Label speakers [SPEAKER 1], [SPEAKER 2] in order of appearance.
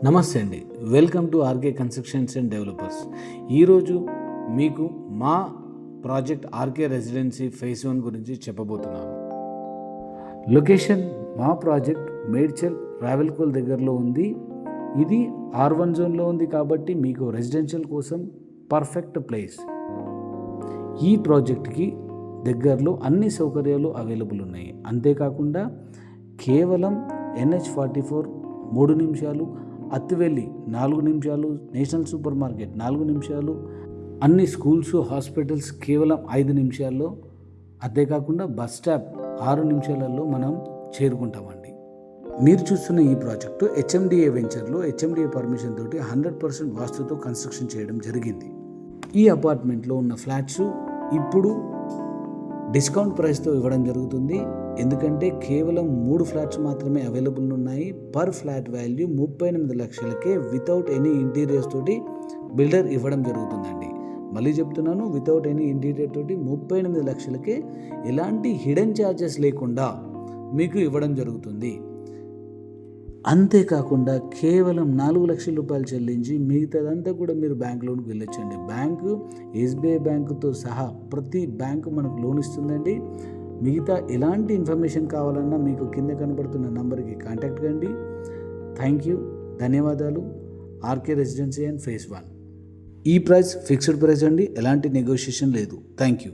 [SPEAKER 1] నమస్తే అండి, welcome to RK constructions and developers. ఈరోజు మీకు మా ప్రాజెక్ట్ ఆర్కే రెసిడెన్సీ ఫేజ్ 1 గురించి చెప్పబోతున్నాను. లొకేషన్ మా ప్రాజెక్ట్ మేడ్చల్ రావెల్కోల్ దగ్గరలో ఉంది. ఇది R1 జోన్లో ఉంది కాబట్టి మీకు రెసిడెన్షియల్ కోసం పర్ఫెక్ట్ ప్లేస్. ఈ ప్రాజెక్ట్కి దగ్గరలో అన్ని సౌకర్యాలు అవైలబుల్ ఉన్నాయి. అంతేకాకుండా కేవలం NH44 3 నిమిషాలు, అత్తివెల్లి 4 నిమిషాలు, నేషనల్ సూపర్ మార్కెట్ 4 నిమిషాలు, అన్ని స్కూల్స్ హాస్పిటల్స్ కేవలం 5 నిమిషాల్లో, అంతేకాకుండా బస్ స్టాప్ 6 నిమిషాలలో మనం చేరుకుంటామండి. మీరు చూస్తున్న ఈ ప్రాజెక్టు HMDA వెంచర్లో HMDA పర్మిషన్ తోటి 100% వాస్తుతో కన్స్ట్రక్షన్ చేయడం జరిగింది. ఈ అపార్ట్మెంట్లో ఉన్న ఫ్లాట్స్ ఇప్పుడు డిస్కౌంట్ ప్రైస్తో ఇవ్వడం జరుగుతుంది. ఎందుకంటే కేవలం 3 ఫ్లాట్స్ మాత్రమే అవైలబుల్ ఉన్నాయి. పర్ ఫ్లాట్ వాల్యూ 38 లక్షలకే వితౌట్ ఎనీ ఇంటీరియర్స్ తోటి బిల్డర్ ఇవ్వడం జరుగుతుందండి. మళ్ళీ చెప్తున్నాను, వితౌట్ ఎనీ ఇంటీరియర్ తోటి 38 లక్షలకే ఎలాంటి హిడెన్ ఛార్జెస్ లేకుండా మీకు ఇవ్వడం జరుగుతుంది. అంతేకాకుండా కేవలం 4 లక్షల రూపాయలు చెల్లించి మిగతాదంతా కూడా మీరు బ్యాంక్ లోన్కి వెళ్ళొచ్చండి. బ్యాంకు SBI బ్యాంకుతో సహా ప్రతి బ్యాంకు మనకు లోన్ ఇస్తుందండి. మిగతా ఎలాంటి ఇన్ఫర్మేషన్ కావాలన్నా మీకు కింద కనబడుతున్న నంబర్కి కాంటాక్ట్ కండి. థ్యాంక్ యూ, ధన్యవాదాలు. RK residency and phase 1. ఈ ప్రైస్ ఫిక్స్డ్ ప్రైస్ అండి, ఎలాంటి నెగోషియేషన్ లేదు. Thank you.